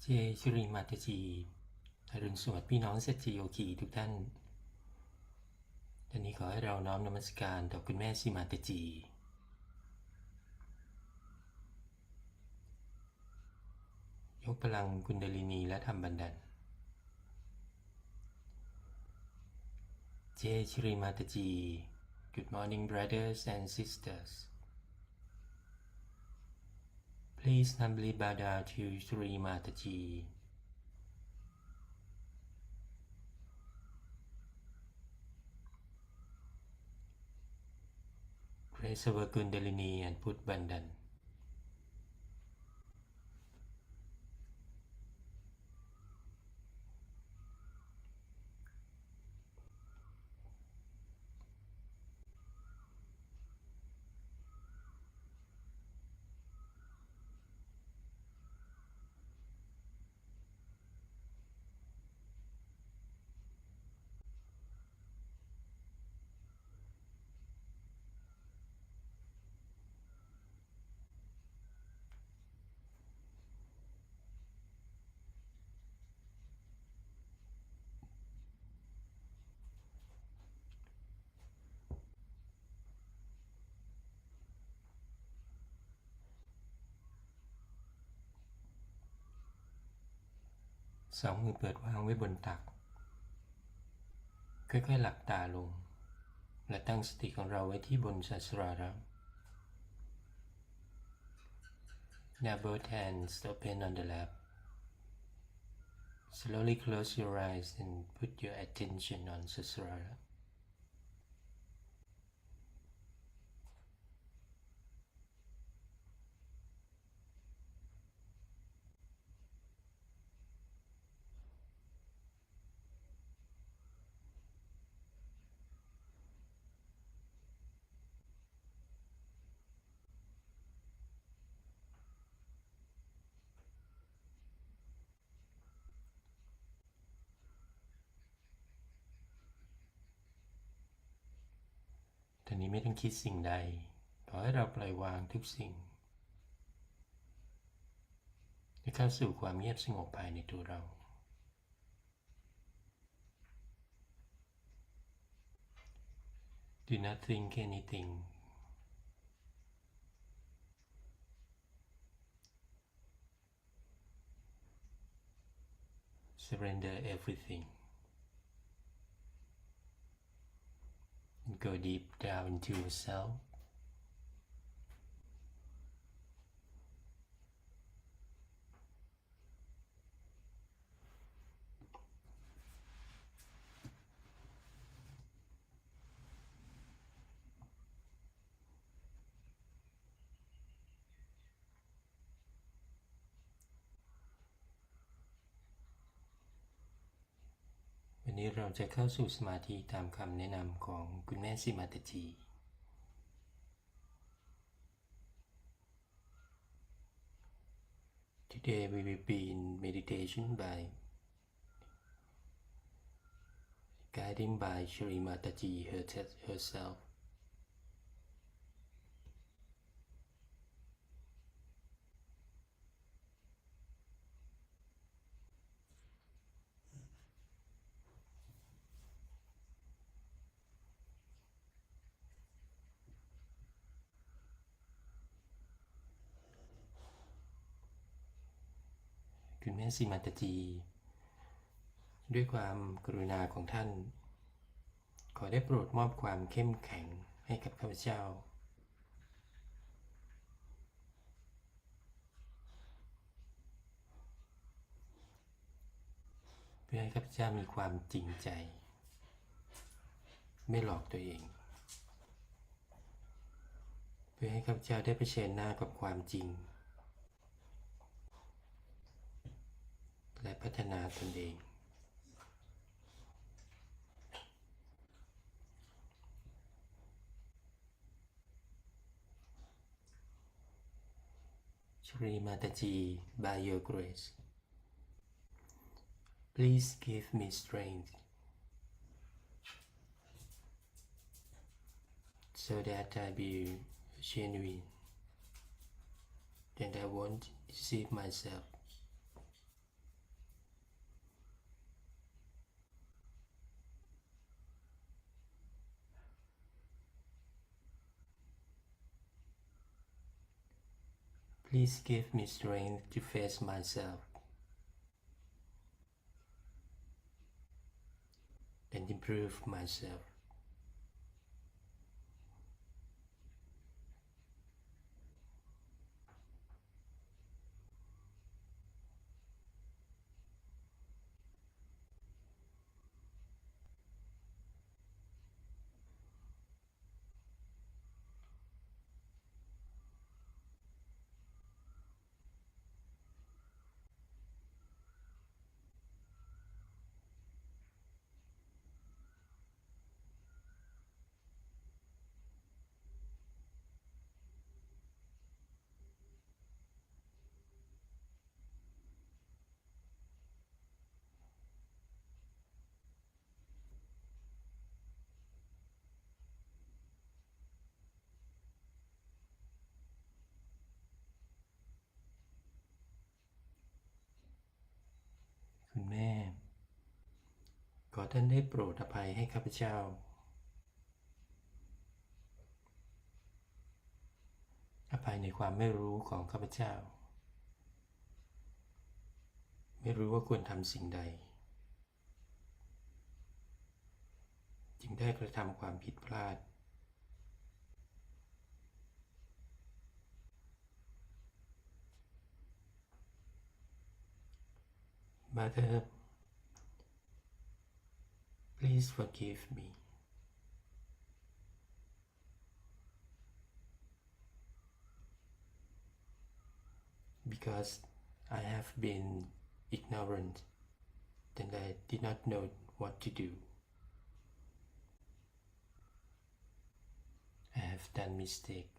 เจชุริมาตจีอรุณสวัสดิ์พี่น้องสัจโยคีทุกท่านตอนนี้ขอให้เราน้อมนมัสการต่อคุณแม่สิมาตจียกพลังกุณเดลินีและธรรมบันดาลเจชุริมาตจี Good morning brothers and sisters. Please humbly bow down to Shri Mataji. Praise our Kundalini and put Bandhan.สองมือเปิดวางไว้บนตักค่อยๆหลับตาลงและตั้งสติของเราไว้ที่บนศาสราระ Now both hands open on the lap. Slowly close your eyes and put your attention on Sasrara.ตอนนี้ไม่ต้องคิดสิ่งใดขอให้เราปล่อยวางทุกสิ่งและเข้าสู่ความเงียบสงบภายในตัวเรา Do not think anything. Surrender everything.And go deep down into yourself.วันนี้เราจะเข้าสู่สมาธิตามคำแนะนำของคุณแม่สิมาตจี Today we will be in meditation by guiding by Shri Mataji herself.คุณแม่สิมาตจีด้วยความกรุณาของท่านขอได้โปรดมอบความเข้มแข็งให้กับข้าพเจ้าเพื่อให้ข้าพเจ้ามีความจริงใจไม่หลอกตัวเองเพื่อให้ข้าพเจ้าได้เผชิญหน้ากับความจริงและพัฒนาตนเองShri Mataji, by your grace, please give me strength so that I be genuine and I won't deceive myself. Please give me strength to face myself and improve myself.คุณแม่ขอท่านได้โปรดอภัยให้ข้าพเจ้าอภัยในความไม่รู้ของข้าพเจ้าไม่รู้ว่าควรทำสิ่งใดจึงได้กระทำความผิดพลาดMother, please forgive me. Because I have been ignorant and I did not know what to do. I have done mistake.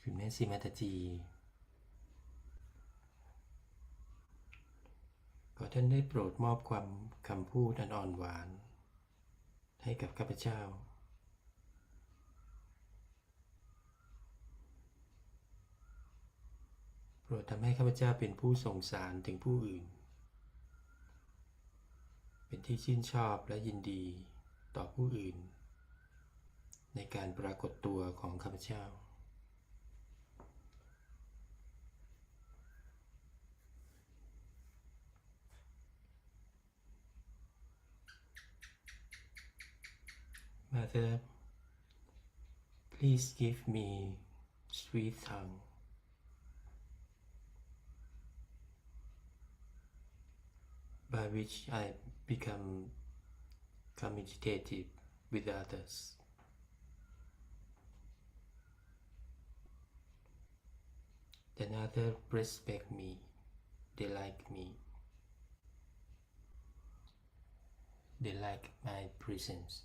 คุณแม่สิมาตาจีขอท่านได้โปรดมอบความคำพูดอันอ่อนหวานให้กับข้าพเจ้าโปรดทำให้ข้าพเจ้าเป็นผู้สงสารถึงผู้อื่นเป็นที่ชื่นชอบและยินดีต่อผู้อื่นในการปรากฏตัวของข้าพเจ้าMother, please give me sweet tongue by which I become communicative with others. Then others respect me, they like me, they like my presence.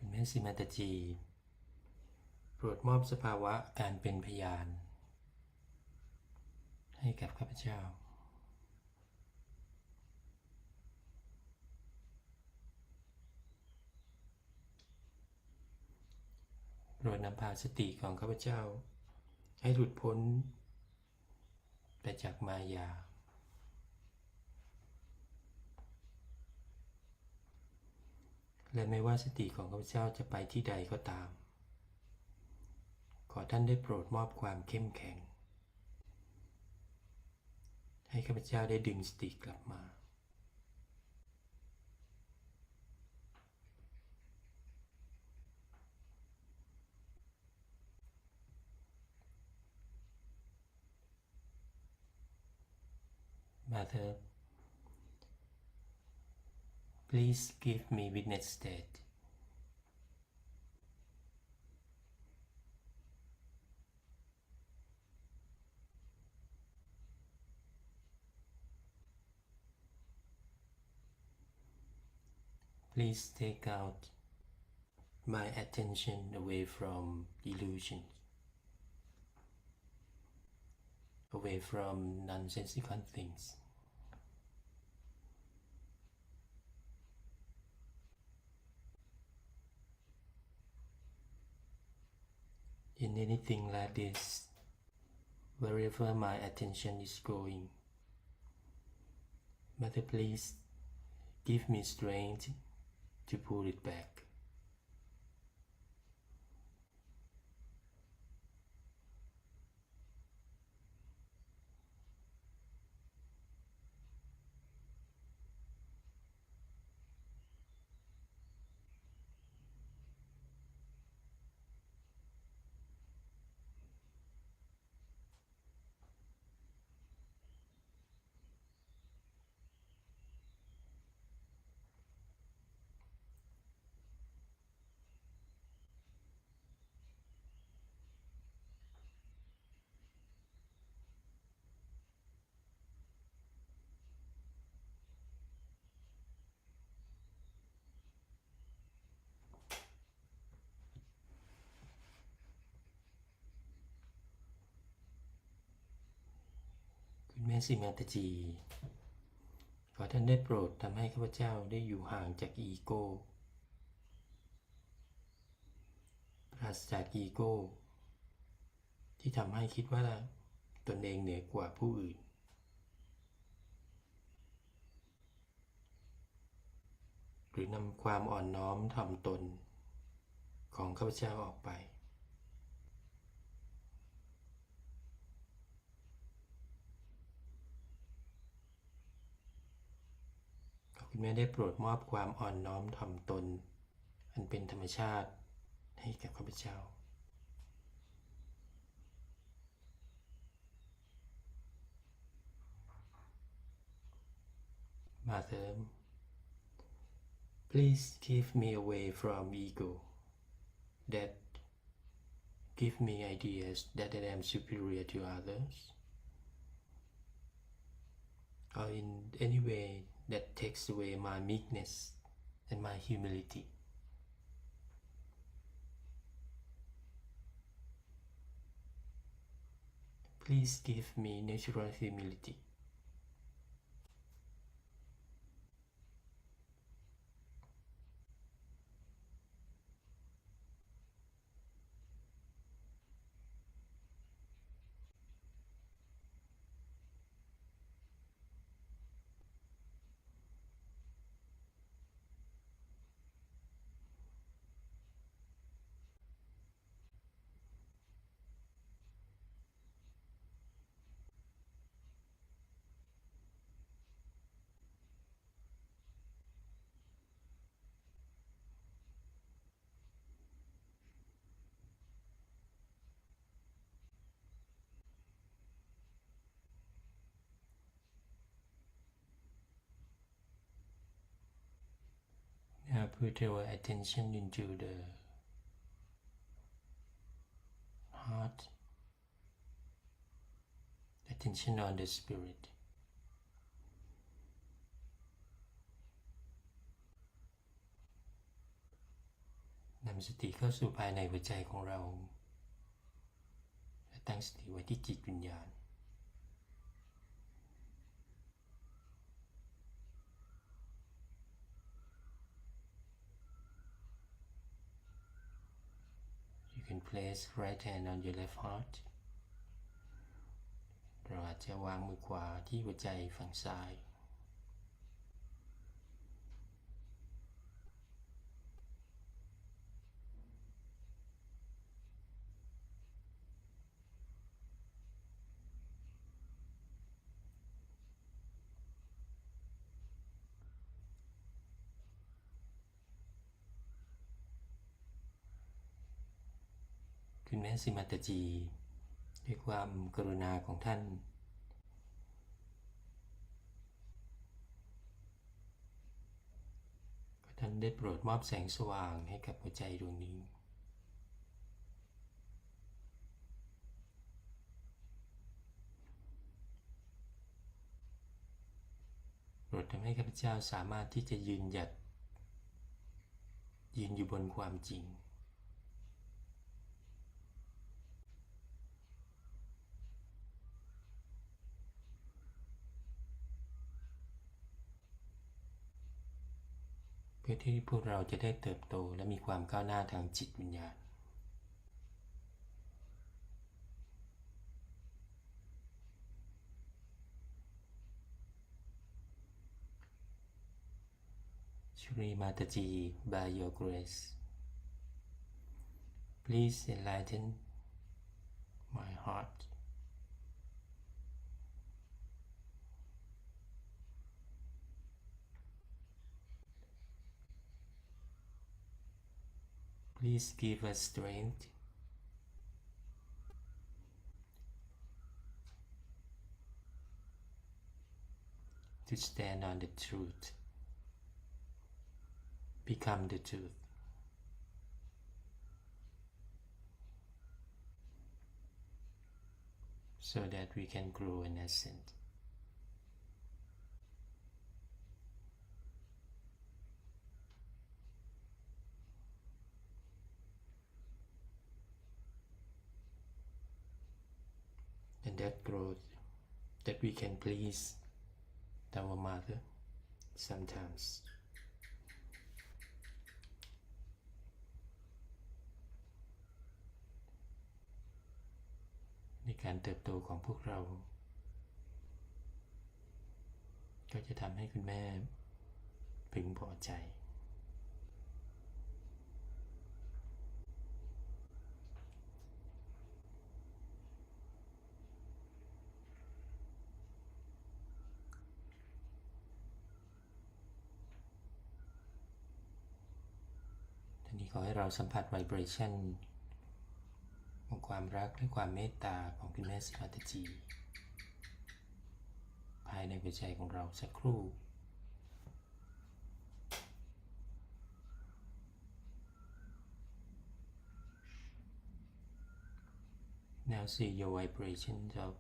คุณแม่สิมาตาจีโปรดมอบสภาวะการเป็นพยานให้กับข้าพเจ้า รดนำพาสติของข้าพเจ้าให้หลุดพ้นไปจากมายาและไม่ว่าสติของข้าพเจ้าจะไปที่ใดก็ตามขอท่านได้โปรดมอบความเข้มแข็งให้ข้าพเจ้าได้ดึงสติกลับมาMother, please give me witness that please take out my attention away from illusions, away from nonsensical things. In anything like this, wherever my attention is going, Mother, please give me strength to pull it back.คุณแม่สิมาตจีขอท่านได้โปรดทำให้ข้าพเจ้าได้อยู่ห่างจากอีโก้ปราศจากอีโก้ที่ทำให้คิดว่าตนเองเหนือกว่าผู้อื่นหรือนำความอ่อนน้อมถ่อมตนของข้าพเจ้าออกไปคุณแม่ได้โปรดมอบความอ่อนน้อมถ่อมตนอันเป็นธรรมชาติให้กับข้าพเจ้า Mother, please keep me away from ego that give me ideas that I am superior to others or in any way that takes away my meekness and my humility. Please give me natural humility. Now put our attention into the heart, attention on the spirit. Nằmสติเข้าสู่ภายในหัวใจของเราและตั้งสติไว้ที่จิตวิญญาณYou can place right hand on your left heart เราอาจจะวางมือขวาที่หัวใจฝั่งซ้ายคุณแม่สิมาตจีด้วยความกรุณาของท่านท่านได้โปรดมอบแสงสว่างให้กับหัวใจดวงนี้โปรดทำให้ข้าพเจ้าสามารถที่จะยืนอยู่บนความจริงเพื่อที่พวกเราจะได้เติบโตและมีความก้าวหน้าทางจิตวิญญาณ Shri Mataji, by your grace, please enlighten my heart. Please give us strength to stand on the truth, become the truth, so that we can grow and ascend. And that growth, that we can please our mother sometimes. ในการเติบโตของพวกเราก็จะทำให้คุณแม่พึงพอใจนี้ขอให้เราสัมผัสไวเบรชั่นของความรักและความเมตตาของคุณแม่สิมาตจีภายในหัวใจของเราสักครู่ Now see your vibrations of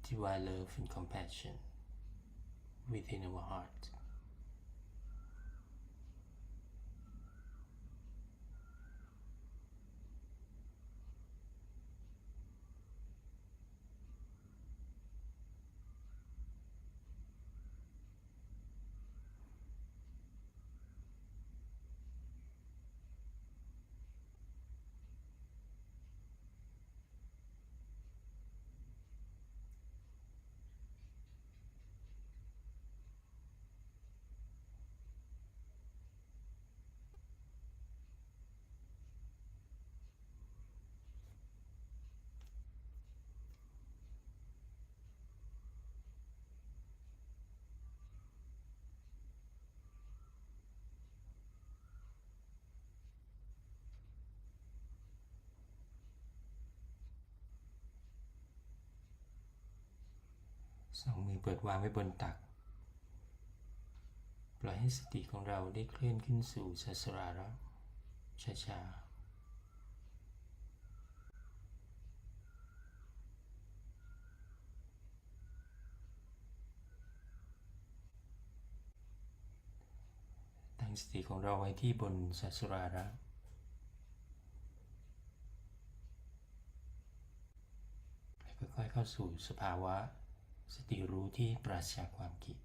divine love and compassion within our heart.สองมือเปิดวางไว้บนตักปล่อยให้สติของเราได้เคลื่อนขึ้นสู่สสราระช้าๆตั้งสติของเราไว้ที่บนสสราระและค่อยๆเข้าสู่สภาวะสติรู้ที่ปราศจากความคิด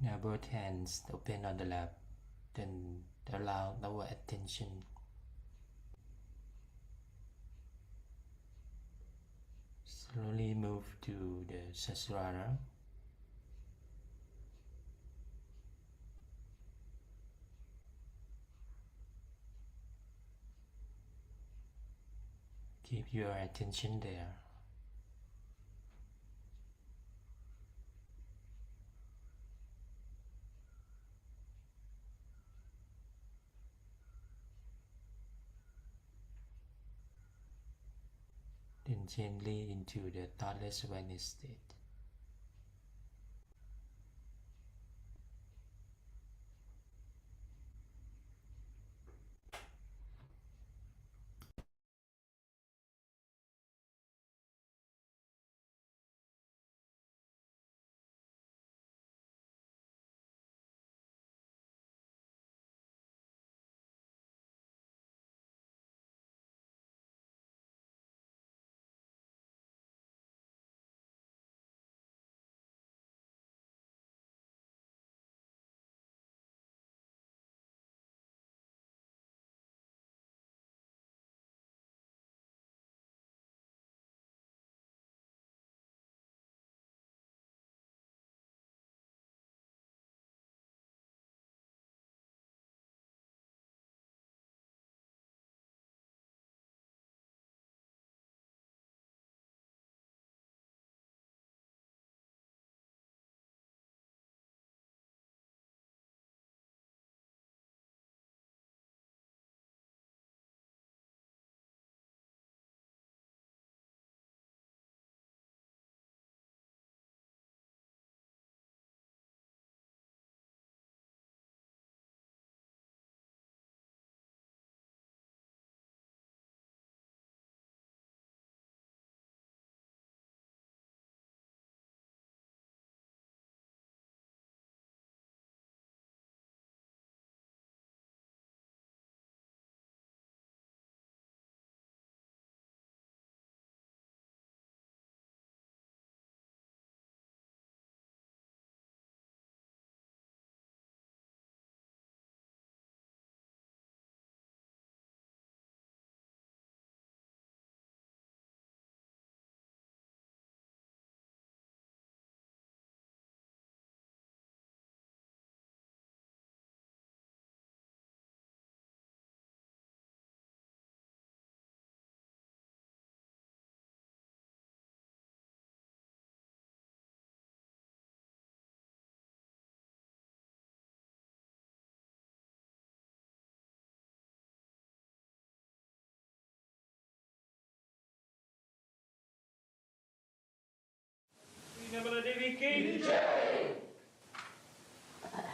Now both hands open on the lap, then allow our attention slowly move to the Sahasrara. Keep your attention there. Then gently into the thoughtless awareness state.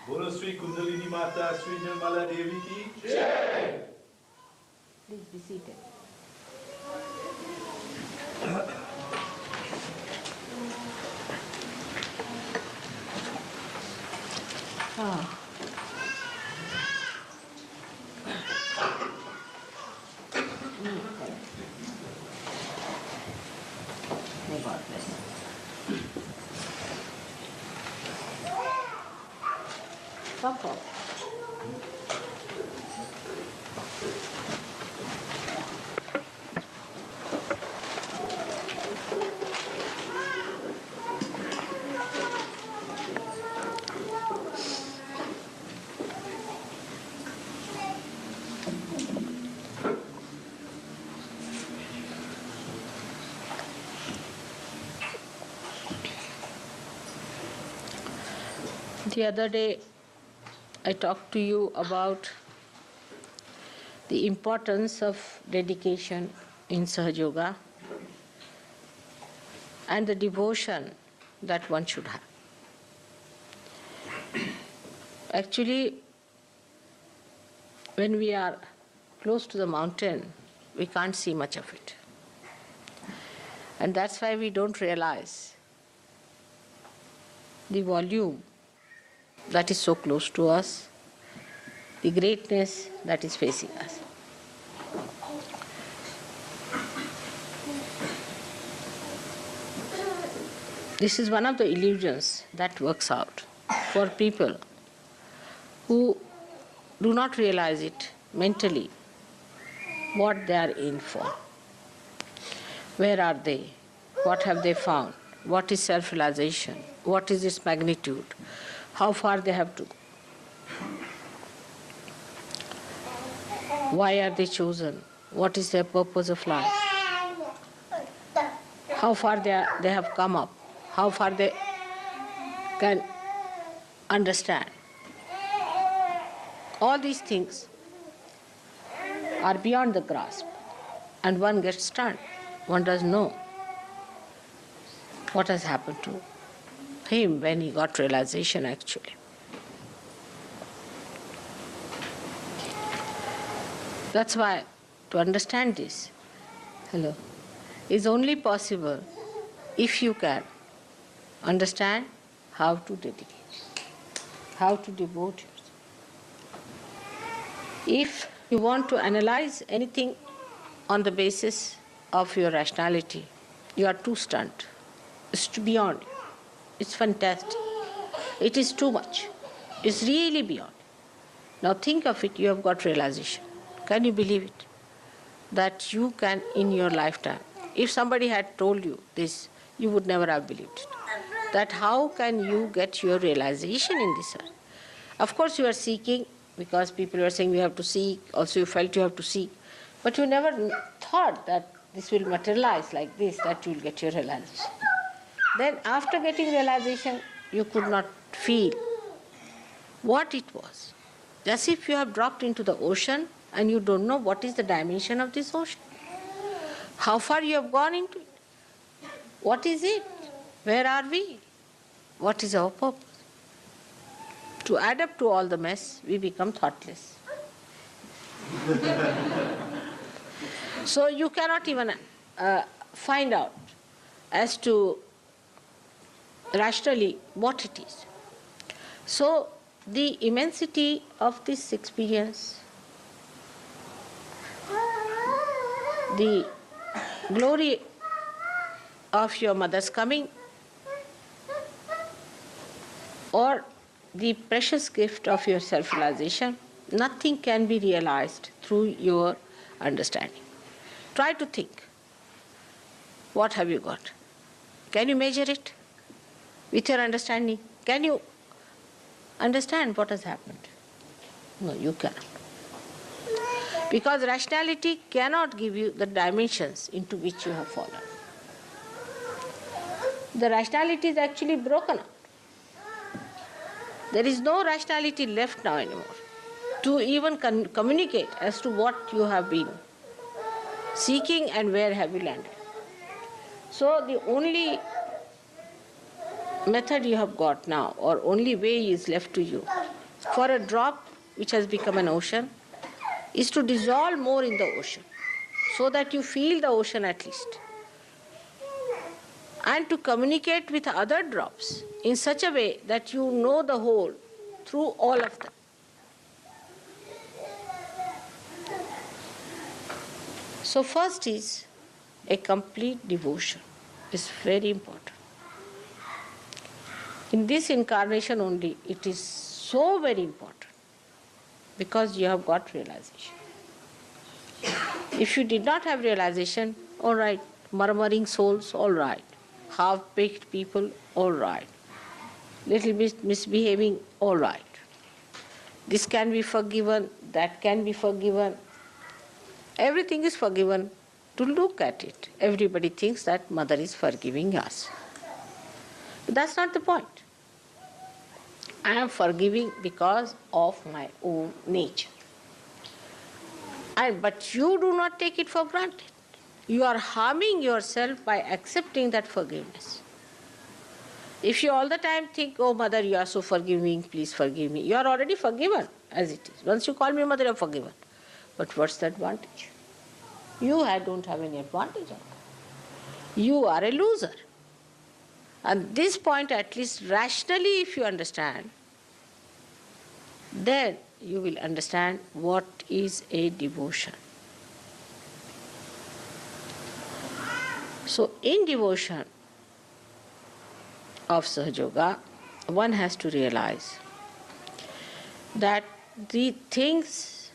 बोलो श्री कुंडलिनी माता श्री निर्मला देवी की जय। Please be seated. May God bless you. Come forward. The other day, I talked to you about the importance of dedication in SahajaYoga and the devotion that one should have. Actually, when we are close to the mountain, we can't see much of it. And that's why we don't realize the volume that is so close to us, the greatness that is facing us. This is one of the illusions that works out. for people who do not realize it mentally, what they are in for. Where are they? What have they found? What is self-realization? What is its magnitude? How far they have to go? Why are they chosen? What is their purpose of life? How far they have come up? How far they can understand? All these things are beyond the grasp, and one gets stunned. One doesn't know what has happened to him when he got realization actually. That's why to understand this, is only possible if you can understand how to dedicate, how to devote yourself. If you want to analyze anything on the basis of your rationality, you are too stunned. It's beyond you. It's fantastic. It is too much. It's really beyond. Now think of it, you have got realization. Can you believe it? That you can in your lifetime, if somebody had told you this, you would never have believed it. That how can you get your realization in this earth? Of course you are seeking, because people were saying you have to seek, also you felt you have to seek, but you never thought that this will materialize like this, that you will get your realization. Then after getting realization, you could not feel what it was. Just if you have dropped into the ocean and you don't know what is the dimension of this ocean. How far you have gone into it. What is it? Where are we? What is our purpose? To add up to all the mess, we become thoughtless. So you cannot even find out as to rationally what it is. So the immensity of this experience, the glory of your mother's coming, or the precious gift of your self-realization, nothing can be realized through your understanding. Try to think. What have you got? Can you measure it with your understanding? Can you understand what has happened? No, you cannot. Because rationality cannot give you the dimensions into which you have fallen. The rationality is actually broken up. There is no rationality left now anymore to even communicate as to what you have been seeking and where have you landed. So the only method you have got now, or only way is left to you, for a drop which has become an ocean, is to dissolve more in the ocean, so that you feel the ocean at least, and to communicate with other drops in such a way that you know the whole through all of them. So first is a complete devotion. It's very important. In this incarnation only, it is so very important, because you have got realization. If you did not have realization, all right, murmuring souls, all right, half-baked people, all right, little bit misbehaving, all right. This can be forgiven, that can be forgiven. Everything is forgiven to look at it. Everybody thinks that Mother is forgiving us. But that's not the point. I am forgiving because of my own nature. But you do not take it for granted. You are harming yourself by accepting that forgiveness. If you all the time think, oh Mother, you are so forgiving, please forgive me, you are already forgiven as it is. Once you call me Mother, you are forgiven. But what's the advantage? You don't have any advantage of that. You are a loser. At this point, at least rationally, if you understand, then you will understand what is a devotion. So in devotion of SahajaYoga, one has to realize that the things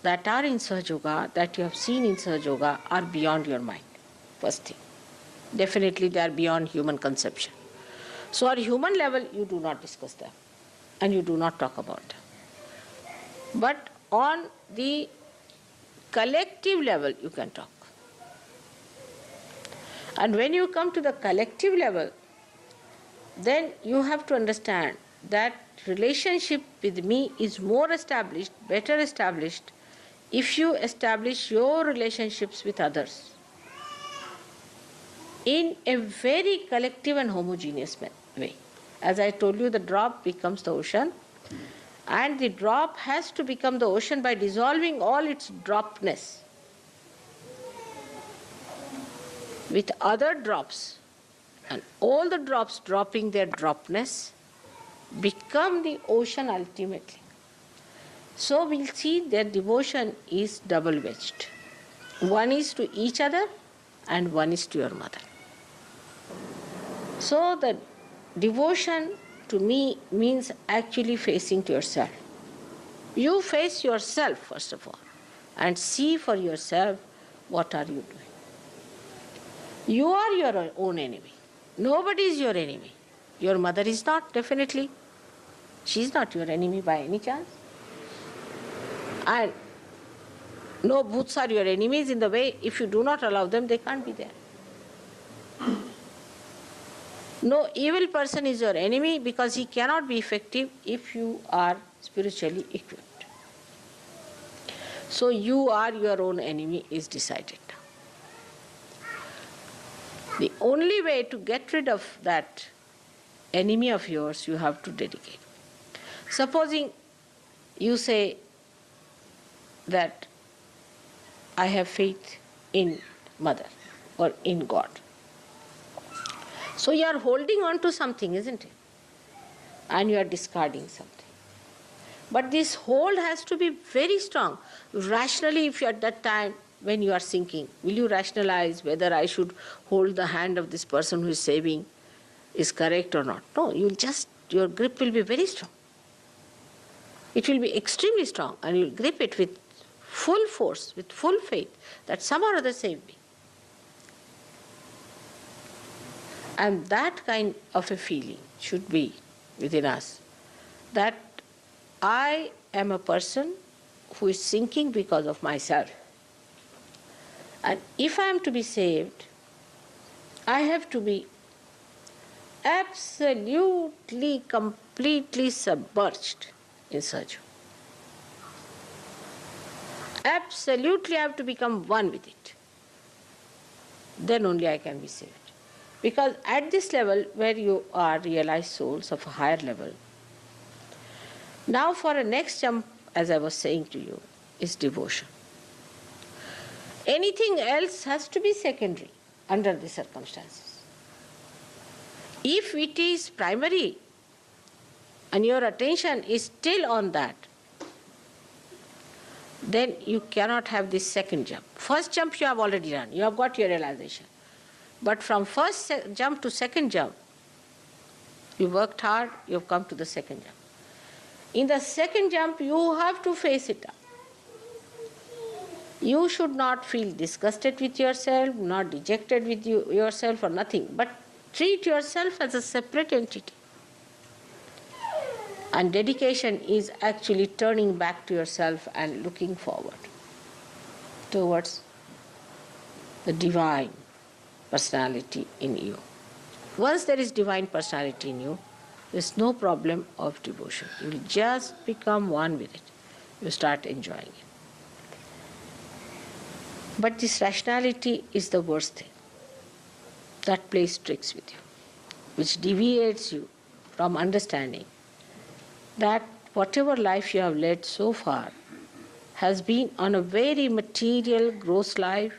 that are in Sahaja, that you have seen in Sahaja, are beyond your mind, first thing. Definitely they are beyond human conception. So on human level, you do not discuss them and you do not talk about them. But on the collective level, you can talk. And when you come to the collective level, then you have to understand that relationship with me is more established, better established, if you establish your relationships with others in a very collective and homogeneous way. As I told you, the drop becomes the ocean, and the drop has to become the ocean by dissolving all its dropness with other drops, and all the drops dropping their dropness become the ocean ultimately. So we'll see that devotion is double-wedged. One is to each other and one is to your mother. So the devotion to me means actually facing to yourself. You face yourself first of all and see for yourself what are you doing. You are your own enemy. Nobody is your enemy. Your mother is not, definitely. She is not your enemy by any chance. And no bhoots are your enemies in the way, if you do not allow them, they can't be there. No evil person is your enemy because he cannot be effective if you are spiritually equipped. So you are your own enemy is decided. The only way to get rid of that enemy of yours, you have to dedicate. Supposing you say that I have faith in Mother or in God. So you are holding on to something, isn't it? And you are discarding something. But this hold has to be very strong. Rationally, if you are at that time when you are sinking, will you rationalize whether I should hold the hand of this person who is saving is correct or not? No, your grip will be very strong. It will be extremely strong, and you will grip it with full force, with full faith that some or other save me. And that kind of a feeling should be within us, that I am a person who is sinking because of myself. And if I am to be saved, I have to be absolutely, completely submerged in Sahaja. Absolutely, I have to become one with it. Then only I can be saved. Because at this level where you are realized souls of a higher level, now for a next jump, as I was saying to you, is devotion. Anything else has to be secondary under the circumstances. If it is primary and your attention is still on that, then you cannot have this second jump. First jump you have already done, you have got your realization. But from first jump to second jump, you worked hard, you have come to the second jump. In the second jump, you have to face it up. You should not feel disgusted with yourself, not dejected with yourself or nothing, but treat yourself as a separate entity. And dedication is actually turning back to yourself and looking forward towards the divine personality in you. Once there is divine personality in you, there is no problem of devotion. You will just become one with it. You start enjoying it. But this rationality is the worst thing. That plays tricks with you, which deviates you from understanding that whatever life you have led so far has been on a very material, gross life.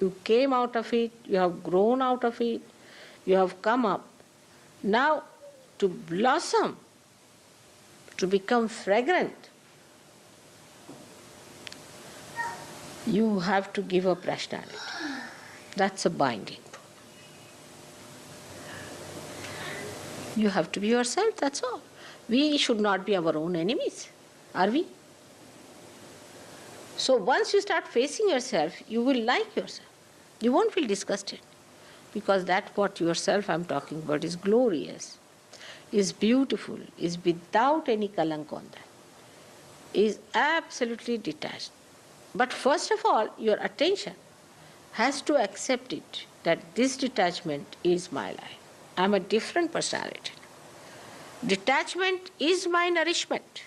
You came out of it, you have grown out of it, you have come up. Now, to blossom, to become fragrant, you have to give up rationality. That's a binding. You have to be yourself, that's all. We should not be our own enemies, are we? So once you start facing yourself, you will like yourself. You won't feel disgusted. Because that what yourself I'm talking about is glorious, is beautiful, is without any kalank on that, is absolutely detached. But first of all, your attention has to accept it, that this detachment is my life. I'm a different personality. Detachment is my nourishment.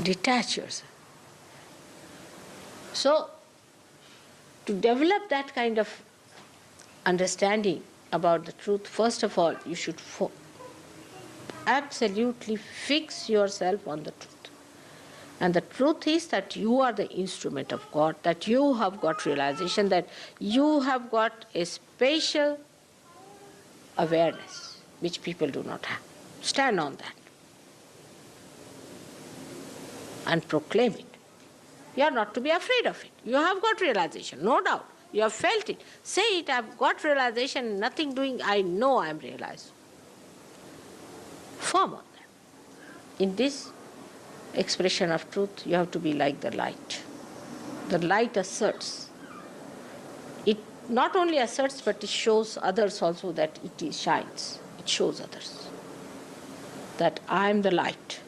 Detach yourself. So, to develop that kind of understanding about the truth, first of all, you should absolutely fix yourself on the truth. And the truth is that you are the instrument of God, that you have got realization, that you have got a special awareness which people do not have. Stand on that and proclaim it. You are not to be afraid of it. You have got realization, no doubt. You have felt it. Say it, I have got realization, nothing doing, I know I am realized. Firm on that. In this expression of truth, you have to be like the light. The light asserts. It not only asserts, but it shows others also that it shines. It shows others that I am the light,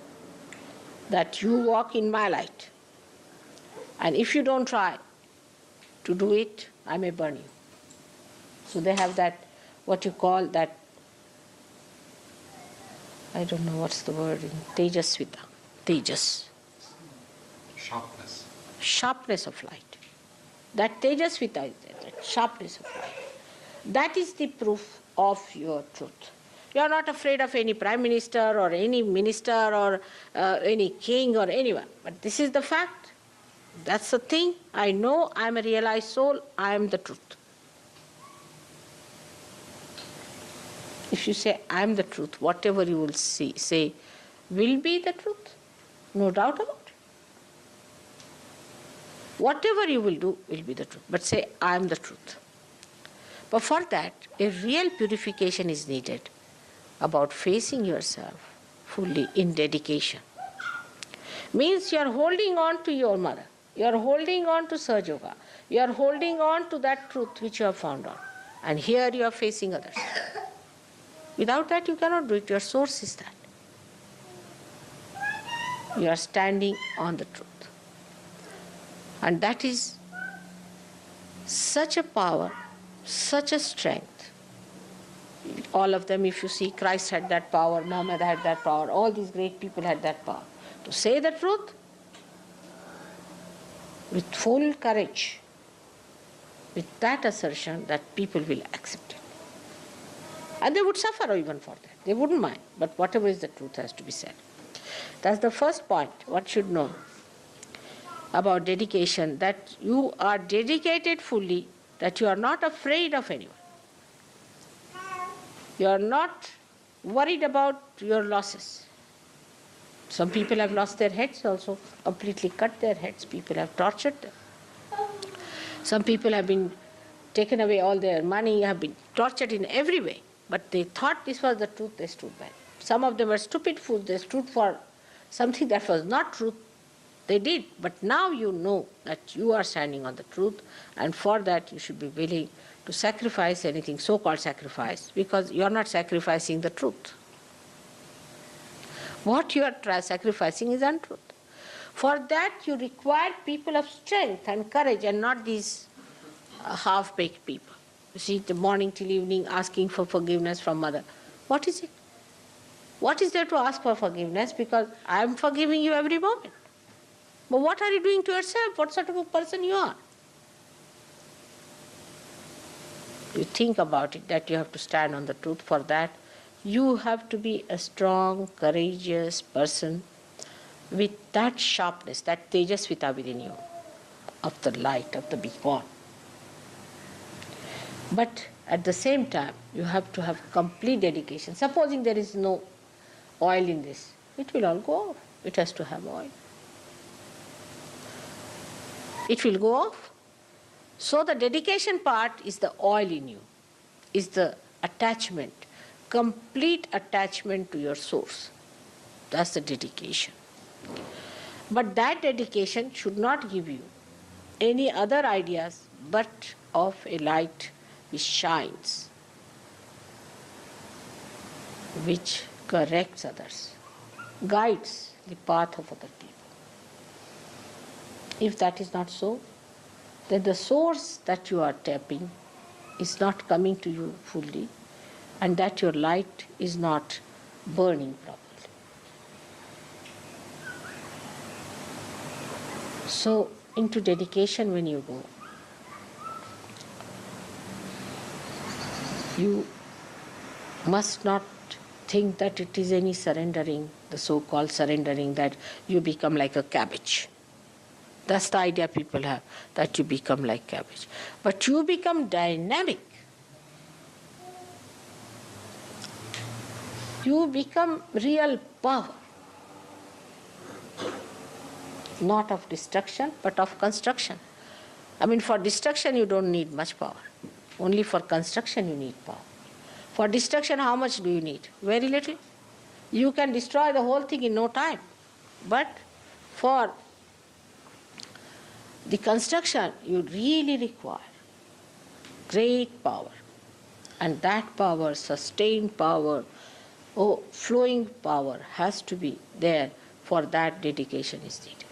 that you walk in my light. And if you don't try to do it, I may burn you. So they have that, what you call that, I don't know what's the word in Tejasvita. Tejas. Sharpness. Sharpness of light. That Tejasvita is there, that sharpness of light. That is the proof of your truth. You are not afraid of any prime minister or any minister or any king or anyone. But this is the fact. That's the thing. I know I am a realized soul. I am the truth. If you say I am the truth, whatever you will say will be the truth. No doubt about it. Whatever you will do will be the truth. But say I am the truth. But for that, a real purification is needed about facing yourself fully in dedication. Means you are holding on to your mother. You are holding on to SahajaYoga. You are holding on to that truth which you have found out. And here you are facing others. Without that you cannot do it. Your source is that. You are standing on the truth. And that is such a power, such a strength. All of them, if you see, Christ had that power, Muhammad had that power, all these great people had that power. To say the truth with full courage, with that assertion that people will accept it. And they would suffer even for that. They wouldn't mind. But whatever is the truth has to be said. That's the first point. What should know about dedication, that you are dedicated fully, that you are not afraid of anyone. You are not worried about your losses. Some people have lost their heads also, completely cut their heads. People have tortured them. Some people have been taken away all their money, have been tortured in every way. But they thought this was the truth, they stood by it. Some of them were stupid fools, they stood for something that was not truth. They did. But now you know that you are standing on the truth, and for that you should be willing to sacrifice anything, so-called sacrifice, because you are not sacrificing the truth. What you are sacrificing is untruth. For that you require people of strength and courage, and not these half-baked people. You see, the morning till evening asking for forgiveness from mother. What is it? What is there to ask for forgiveness? Because I am forgiving you every moment. But what are you doing to yourself? What sort of a person you are? You think about it, that you have to stand on the truth. For that, you have to be a strong, courageous person with that sharpness, that Tejasvita within you, of the light, of the beacon. But at the same time, you have to have complete dedication. Supposing there is no oil in this, it will all go off. It has to have oil. It will go off. So the dedication part is the oil in you, is the attachment, complete attachment to your source. That's the dedication. But that dedication should not give you any other ideas but of a light which shines, which corrects others, guides the path of other people. If that is not so, then the source that you are tapping is not coming to you fully, and that your light is not burning properly. So, into dedication when you go, you must not think that it is any surrendering, the so-called surrendering, that you become like a cabbage. That's the idea people have, that you become like cabbage. But you become dynamic. You become real power. Not of destruction, but of construction. I mean, for destruction you don't need much power. Only for construction you need power. For destruction, how much do you need? Very little. You can destroy the whole thing in no time. But for the construction, you really require great power. And that power, sustained power, flowing power has to be there. For that, dedication is needed.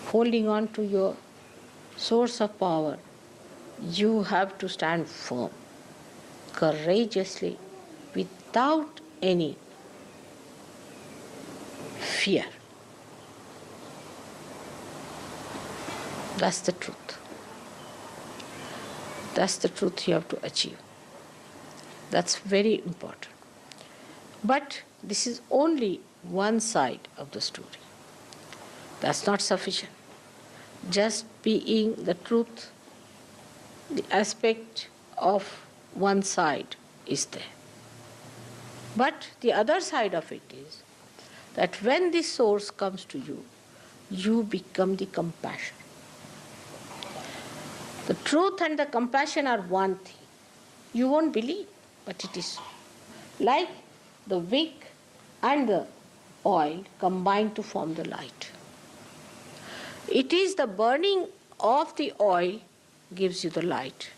Holding on to your source of power, you have to stand firm, courageously, without any fear. That's the truth. That's the truth you have to achieve. That's very important. But this is only one side of the story. That's not sufficient. Just being the truth, the aspect of one side is there. But the other side of it is that when this source comes to you, you become the compassion. The truth and the compassion are one thing. You won't believe, but it is so. Like the wick and the oil combine to form the light. It is the burning of the oil gives you the light.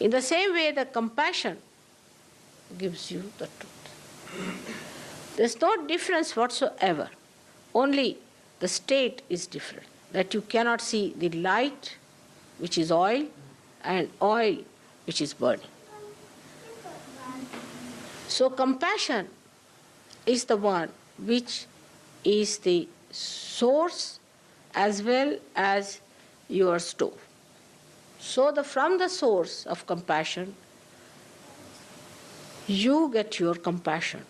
In the same way, the compassion gives you the truth. There's no difference whatsoever. Only the state is different. That you cannot see the light, which is oil, and oil, which is burning. So compassion is the one which is the source as well as your stove. So from the source of compassion, you get your compassion.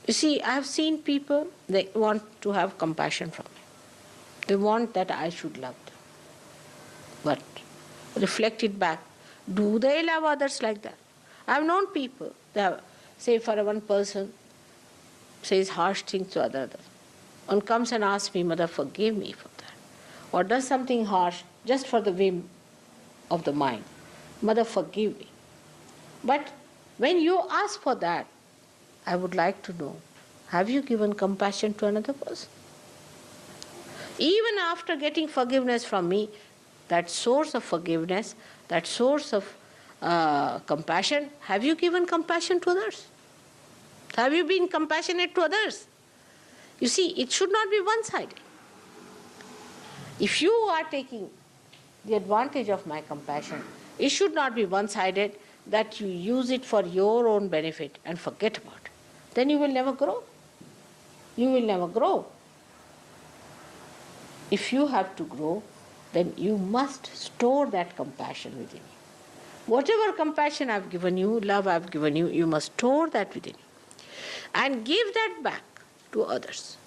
You see, I have seen people, they want to have compassion from me. They want that I should love them. But reflect it back. Do they love others like that? I have known people, they have, say for one person, says harsh things to others, and comes and asks me, Mother, forgive me for that. Or does something harsh just for the whim of the mind. Mother, forgive me. But when you ask for that, I would like to know, have you given compassion to another person? Even after getting forgiveness from me, that source of forgiveness, that source of compassion, have you given compassion to others? Have you been compassionate to others? You see, it should not be one-sided. If you are taking the advantage of my compassion, it should not be one-sided, that you use it for your own benefit and forget about it. Then you will never grow. You will never grow. If you have to grow, then you must store that compassion within you. Whatever compassion I've given you, love I've given you, you must store that within you. And give that back to others.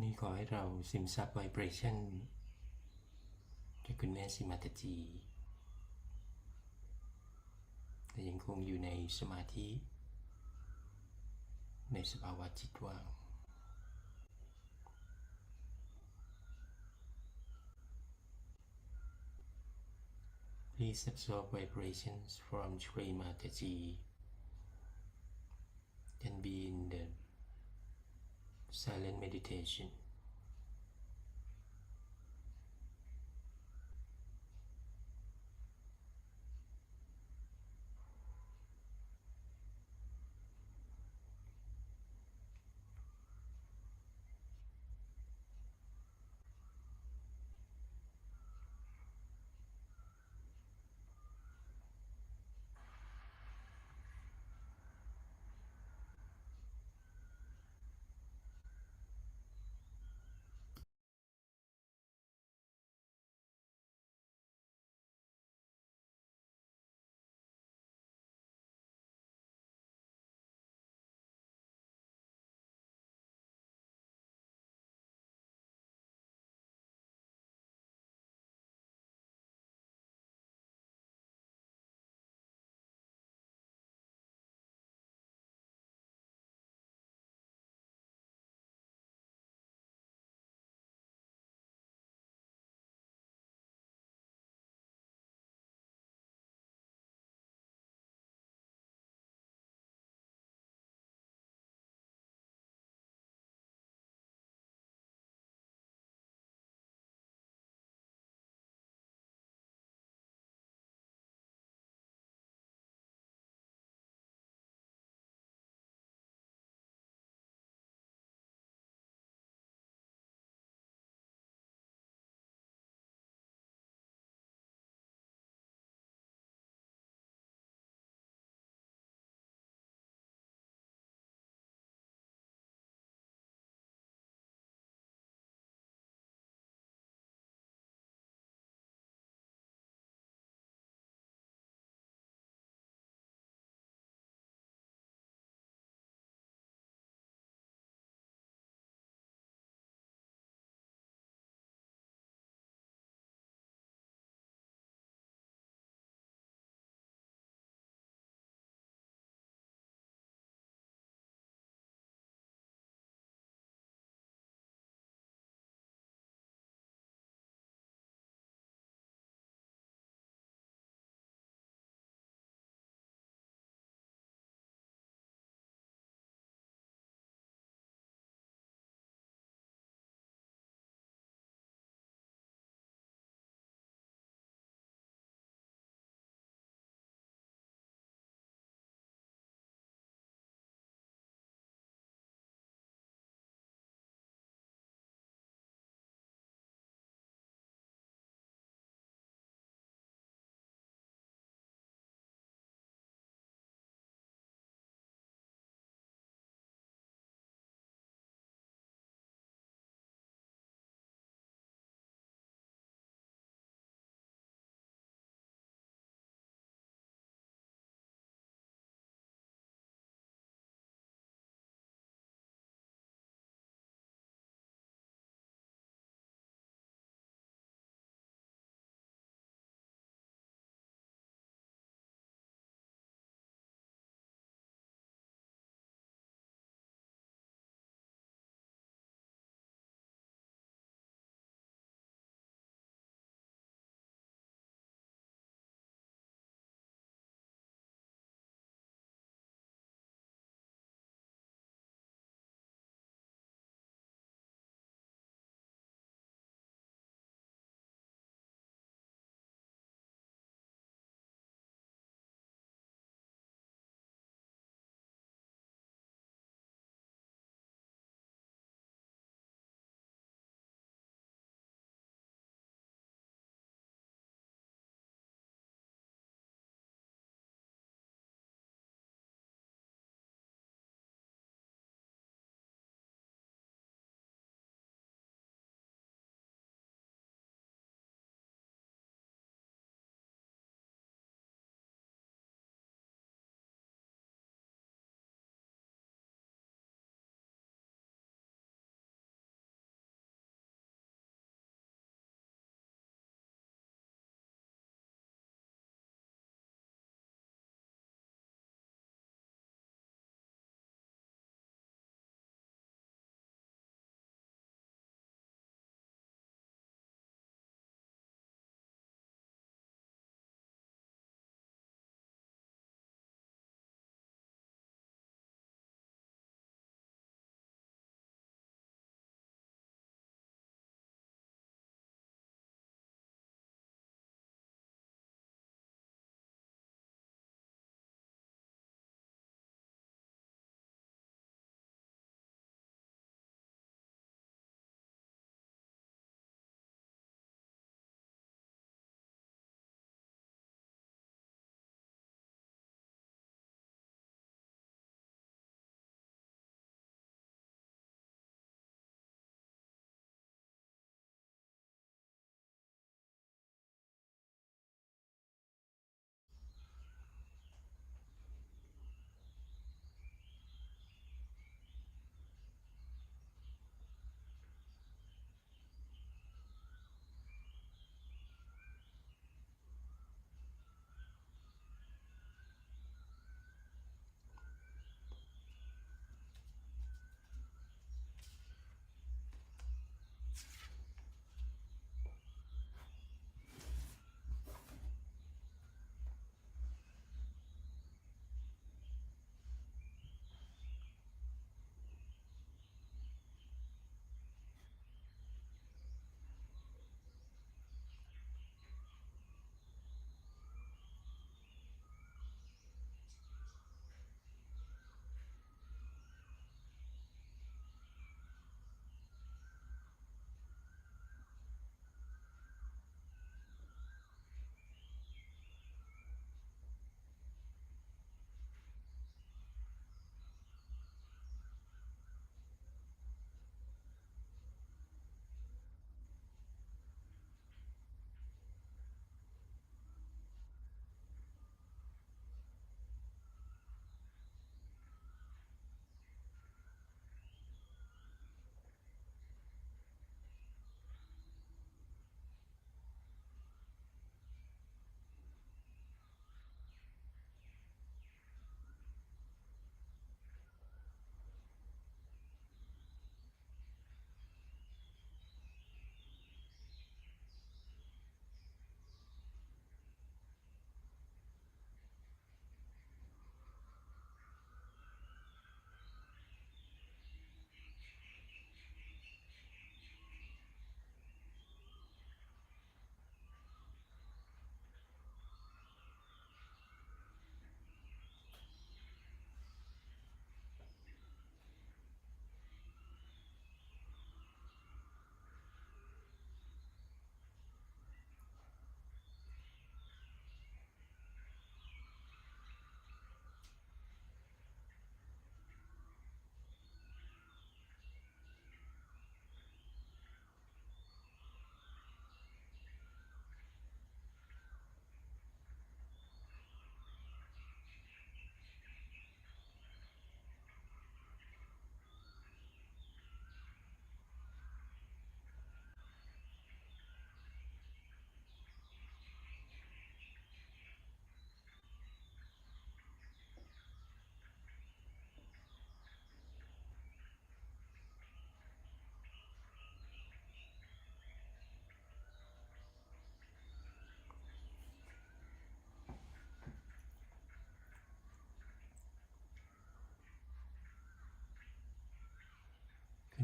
นี้ขอให้เราซึมซับไวเบรชั่นจากคุณแม่สิมาตจีแต่ยังคงอยู่ในสมาธิในสภาวะจิตว่าง Please absorb vibrations from Shri Mataji and be in the silent meditation.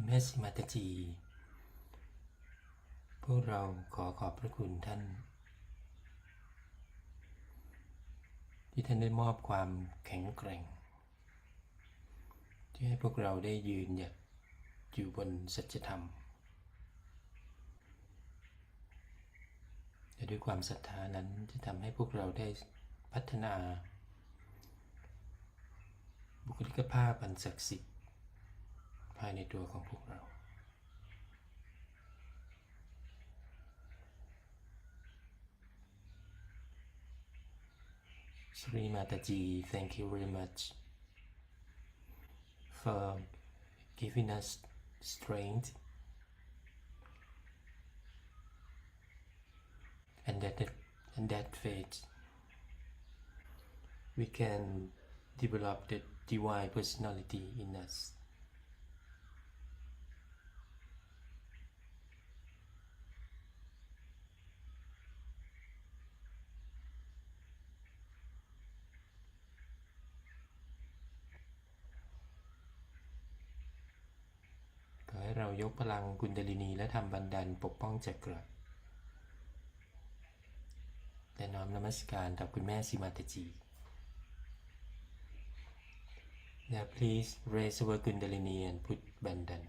แม่สีมาตาจีพวกเราขอบพระคุณท่านที่ท่านได้มอบความแข็งแกร่งที่ให้พวกเราได้ยืนหยัดอยู่บนสัจธรรมและด้วยความศรัทธานั้นจะทำให้พวกเราได้พัฒนาบุคลิกภาพอันศักดิ์สิทธิ์ภายในตัวของพวกเราSri Mataji, thank you very much for giving us strength and that faith we can develop the divine personality in us.ขอให้เรายกพลังกุนดาลินีและทำบันดาลปกป้องจักรและน้อมนมัสการต่อคุณแม่สีมาตาจี Now please raise our Kundalini and put Bandhan.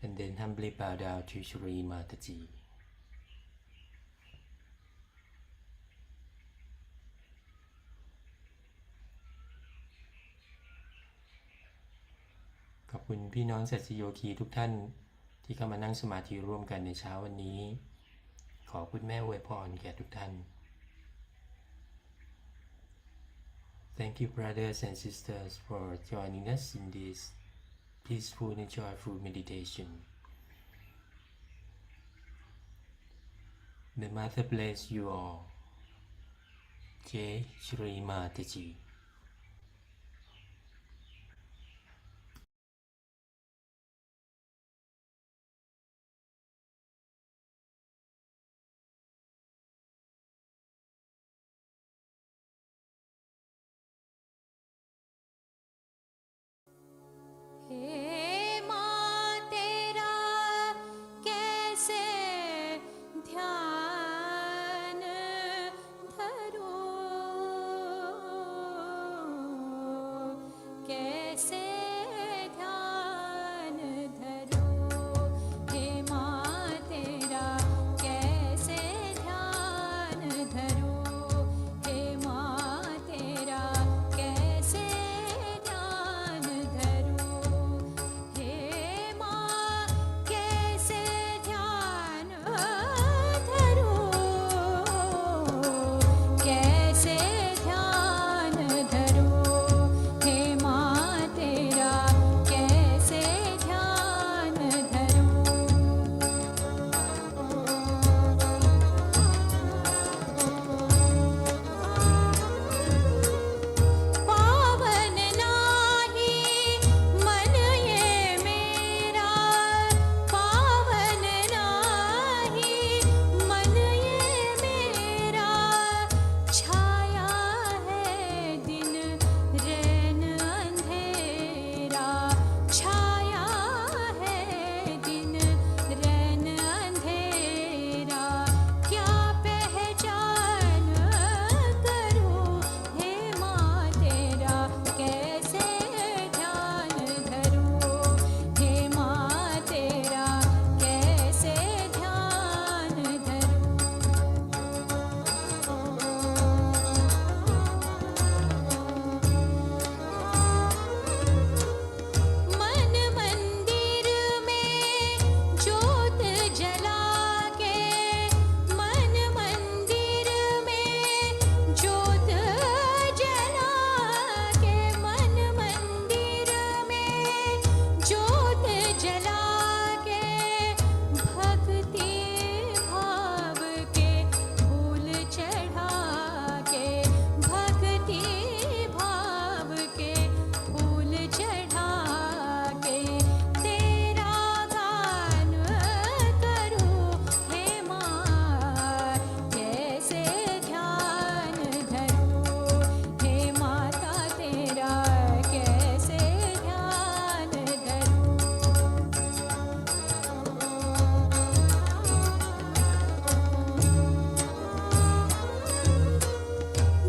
And then humbly bow down to Sri Mataji. Thank you ขอบคุณพี่น้องสัจโยคีทุกท่านที่เข้ามานั่งสมาธิร่วมกันในเช้าวันนี้ขอคุณแม่อวยพรแก่ทุกท่าน Thank you brothers and sisters for joining us in this peaceful and joyful meditation. The Mother bless you all. Jai Shri Mataji.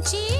ชี